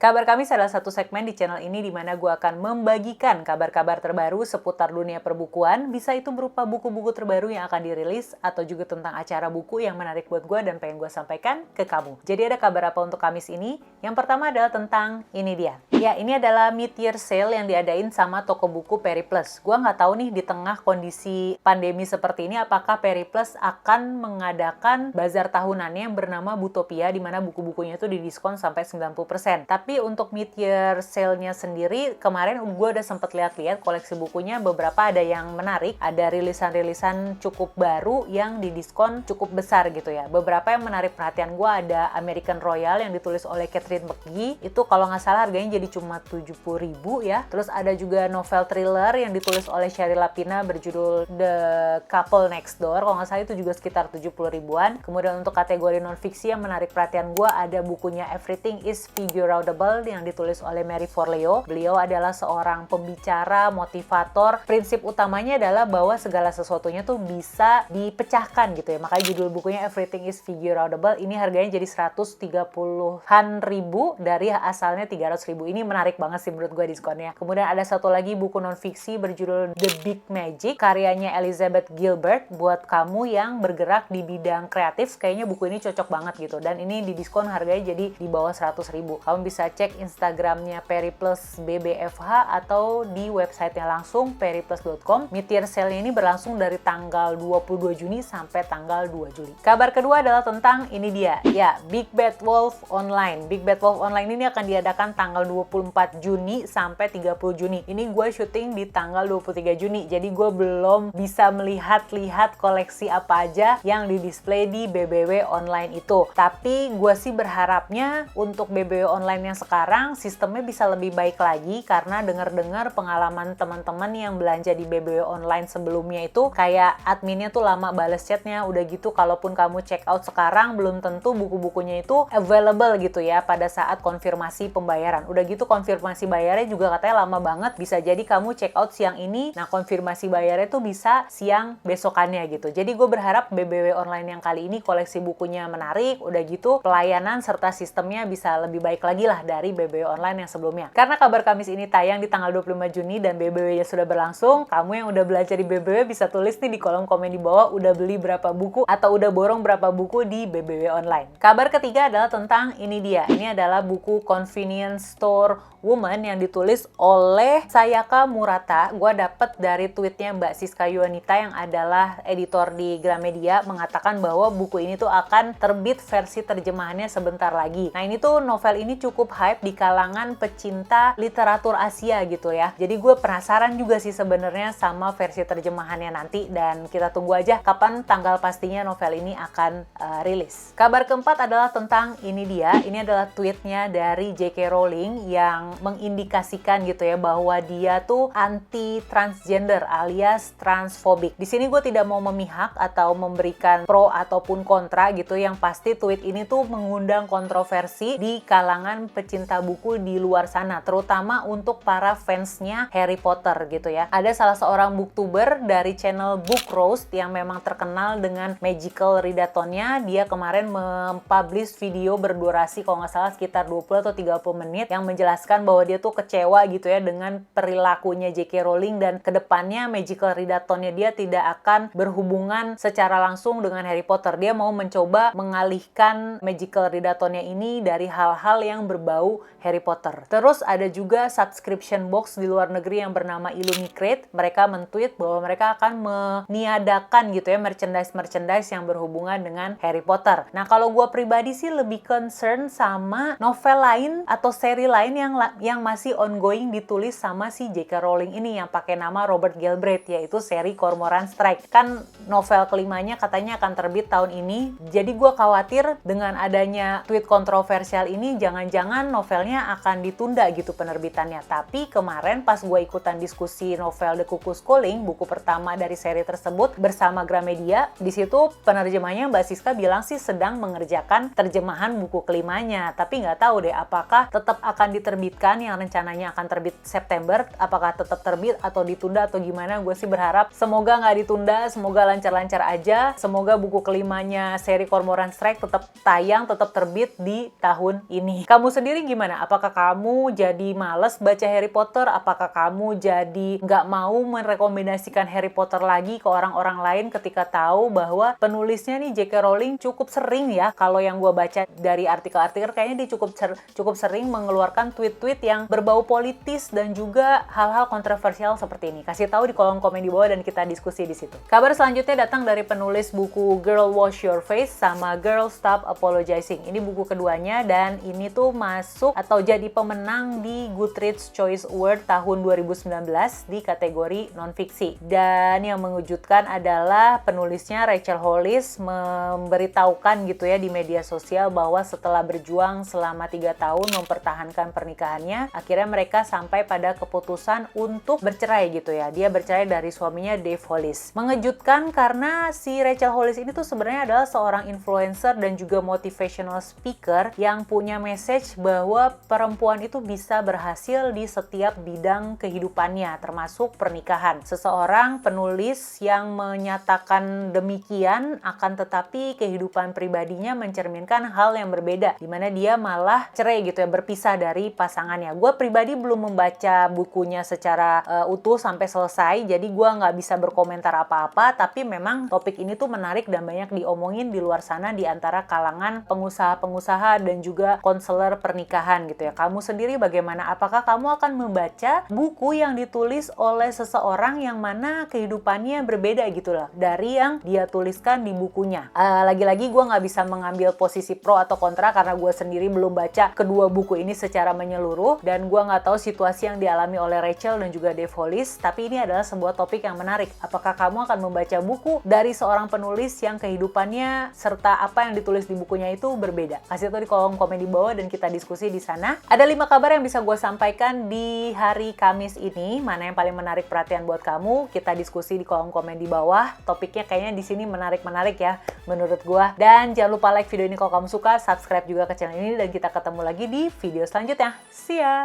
Kabar Kamis adalah satu segmen di channel ini di mana gue akan membagikan kabar-kabar terbaru seputar dunia perbukuan. Bisa itu berupa buku-buku terbaru yang akan dirilis atau juga tentang acara buku yang menarik buat gue dan pengen gue sampaikan ke kamu. Jadi ada kabar apa untuk Kamis ini? Yang pertama adalah tentang ini dia. Ya, ini adalah mid-year sale yang diadain sama toko buku Periplus. Gue nggak tahu nih di tengah kondisi pandemi seperti ini apakah Periplus akan mengadakan bazar tahunannya yang bernama Butopia di mana buku-bukunya itu didiskon sampai 90%. Tapi untuk mid-year sale-nya sendiri, kemarin gue udah sempet lihat-lihat koleksi bukunya, beberapa ada yang menarik, ada rilisan-rilisan cukup baru yang didiskon cukup besar gitu ya. Beberapa yang menarik perhatian gue ada American Royal yang ditulis oleh Catherine McGee, itu kalau nggak salah harganya jadi cuma 70.000 ya. Terus ada juga novel thriller yang ditulis oleh Sherry Lapina berjudul The Couple Next Door, kalau nggak salah itu juga sekitar 70 ribuan. Kemudian untuk kategori non-fiksi yang menarik perhatian gue ada bukunya Everything is Figureoutable yang ditulis oleh Mary Forleo. Beliau adalah seorang pembicara, motivator. Prinsip utamanya adalah bahwa segala sesuatunya tuh bisa dipecahkan gitu ya. Makanya judul bukunya Everything is Figureoutable. Ini harganya jadi 130-an ribu dari asalnya 300 ribu. Ini menarik banget sih menurut gue diskonnya. Kemudian ada satu lagi buku non-fiksi berjudul The Big Magic, karyanya Elizabeth Gilbert. Buat kamu yang bergerak di bidang kreatif, kayaknya buku ini cocok banget gitu. Dan ini didiskon harganya jadi di bawah 100 ribu. Kamu bisa cek Instagramnya Periplus BBFH atau di websitenya langsung periplus.com. Mid-year sale ini berlangsung dari tanggal 22 Juni sampai tanggal 2 Juli. Kabar kedua adalah tentang ini dia. Ya, Big Bad Wolf Online. Big Bad Wolf Online ini akan diadakan tanggal 24 Juni sampai 30 Juni. Ini gue syuting di tanggal 23 Juni. Jadi gue belum bisa melihat-lihat koleksi apa aja yang di-display di BBW Online itu. Tapi gue sih berharapnya untuk BBW Online yang sekarang sistemnya bisa lebih baik lagi, karena dengar-dengar pengalaman teman-teman yang belanja di BBW Online sebelumnya itu kayak adminnya tuh lama bales chatnya, udah gitu kalaupun kamu check out sekarang belum tentu buku-bukunya itu available gitu ya pada saat konfirmasi pembayaran. Udah gitu konfirmasi bayarnya juga katanya lama banget, bisa jadi kamu check out siang ini, nah konfirmasi bayarnya tuh bisa siang besokannya gitu. Jadi gue berharap BBW Online yang kali ini koleksi bukunya menarik, udah gitu pelayanan serta sistemnya bisa lebih baik lagi lah dari BBW Online yang sebelumnya. Karena kabar Kamis ini tayang di tanggal 25 Juni dan BBW-nya sudah berlangsung, kamu yang udah belanja di BBW bisa tulis nih di kolom komen di bawah udah beli berapa buku atau udah borong berapa buku di BBW Online. Kabar ketiga adalah tentang ini dia. Ini adalah buku Convenience Store Woman yang ditulis oleh Sayaka Murata. Gua dapet dari tweetnya Mbak Siska Yuanita yang adalah editor di Gramedia, mengatakan bahwa buku ini tuh akan terbit versi terjemahannya sebentar lagi. Nah ini tuh novel ini cukup hype di kalangan pecinta literatur Asia gitu ya. Jadi gue penasaran juga sih sebenarnya sama versi terjemahannya nanti, dan kita tunggu aja kapan tanggal pastinya novel ini akan rilis. Kabar keempat adalah tentang ini dia. Ini adalah tweetnya dari J.K. Rowling yang mengindikasikan gitu ya bahwa dia tuh anti transgender alias transfobik. Di sini gue tidak mau memihak atau memberikan pro ataupun kontra gitu. Yang pasti tweet ini tuh mengundang kontroversi di kalangan pecinta buku di luar sana, terutama untuk para fansnya Harry Potter gitu ya. Ada salah seorang booktuber dari channel Book Roast yang memang terkenal dengan magical readathonnya. Dia kemarin mempublish video berdurasi kalau nggak salah sekitar 20 atau 30 menit yang menjelaskan bahwa dia tuh kecewa gitu ya dengan perilakunya J.K. Rowling, dan kedepannya magical readathonnya dia tidak akan berhubungan secara langsung dengan Harry Potter. Dia mau mencoba mengalihkan magical readathonnya ini dari hal-hal yang berbau Harry Potter. Terus ada juga subscription box di luar negeri yang bernama Illumicrate. Mereka men-tweet bahwa mereka akan meniadakan gitu ya merchandise yang berhubungan dengan Harry Potter. Nah kalau gue pribadi sih lebih concern sama novel lain atau seri lain yang masih ongoing ditulis sama si J.K. Rowling ini yang pakai nama Robert Galbraith, yaitu seri Cormoran Strike. Kan novel kelimanya katanya akan terbit tahun ini. Jadi gue khawatir dengan adanya tweet kontroversial ini jangan-jangan novelnya akan ditunda gitu penerbitannya. Tapi kemarin pas gue ikutan diskusi novel The Cuckoo's Calling, buku pertama dari seri tersebut bersama Gramedia, di situ penerjemahnya Mbak Siska bilang sih sedang mengerjakan terjemahan buku kelimanya. Tapi nggak tahu deh apakah tetap akan diterbitkan yang rencananya akan terbit September, apakah tetap terbit atau ditunda atau gimana. Gue sih berharap semoga nggak ditunda, semoga lancar-lancar aja, semoga buku kelimanya seri Cormoran Strike tetap tayang, tetap terbit di tahun ini. Kamu sendiri sendiri gimana? Apakah kamu jadi males baca Harry Potter? Apakah kamu jadi nggak mau merekomendasikan Harry Potter lagi ke orang-orang lain ketika tahu bahwa penulisnya nih J.K. Rowling cukup sering ya, kalau yang gue baca dari artikel-artikel kayaknya dia cukup sering mengeluarkan tweet-tweet yang berbau politis dan juga hal-hal kontroversial seperti ini. Kasih tahu di kolom komen di bawah dan kita diskusi di situ. Kabar selanjutnya datang dari penulis buku Girl Wash Your Face sama Girl Stop Apologizing. Ini buku keduanya dan ini tuh masuk atau jadi pemenang di Goodreads Choice Award tahun 2019 di kategori non-fiksi. Dan yang mengejutkan adalah penulisnya Rachel Hollis memberitahukan gitu ya di media sosial bahwa setelah berjuang selama 3 tahun mempertahankan pernikahannya, akhirnya mereka sampai pada keputusan untuk bercerai gitu ya. Dia bercerai dari suaminya Dave Hollis. Mengejutkan karena si Rachel Hollis ini tuh sebenarnya adalah seorang influencer dan juga motivational speaker yang punya message bahwa perempuan itu bisa berhasil di setiap bidang kehidupannya, termasuk pernikahan. Seseorang penulis yang menyatakan demikian, akan tetapi kehidupan pribadinya mencerminkan hal yang berbeda, di mana dia malah cerai gitu ya, berpisah dari pasangannya. Gue pribadi belum membaca bukunya secara utuh sampai selesai, jadi gue nggak bisa berkomentar apa-apa, tapi memang topik ini tuh menarik dan banyak diomongin di luar sana di antara kalangan pengusaha-pengusaha dan juga konselor pernikahan gitu ya. Kamu sendiri bagaimana? Apakah kamu akan membaca buku yang ditulis oleh seseorang yang mana kehidupannya berbeda gitu loh dari yang dia tuliskan di bukunya? Lagi-lagi gue nggak bisa mengambil posisi pro atau kontra karena gue sendiri belum baca kedua buku ini secara menyeluruh dan gue nggak tahu situasi yang dialami oleh Rachel dan juga Dave Hollis, tapi ini adalah sebuah topik yang menarik. Apakah kamu akan membaca buku dari seorang penulis yang kehidupannya serta apa yang ditulis di bukunya itu berbeda? Kasih tahu di kolom komen di bawah dan kita diskusi di sana. Ada 5 kabar yang bisa gue sampaikan di hari Kamis ini. Mana yang paling menarik perhatian buat kamu? Kita diskusi di kolom komen di bawah. Topiknya kayaknya di sini menarik-menarik ya menurut gue. Dan jangan lupa like video ini kalau kamu suka, subscribe juga ke channel ini dan kita ketemu lagi di video selanjutnya. See ya!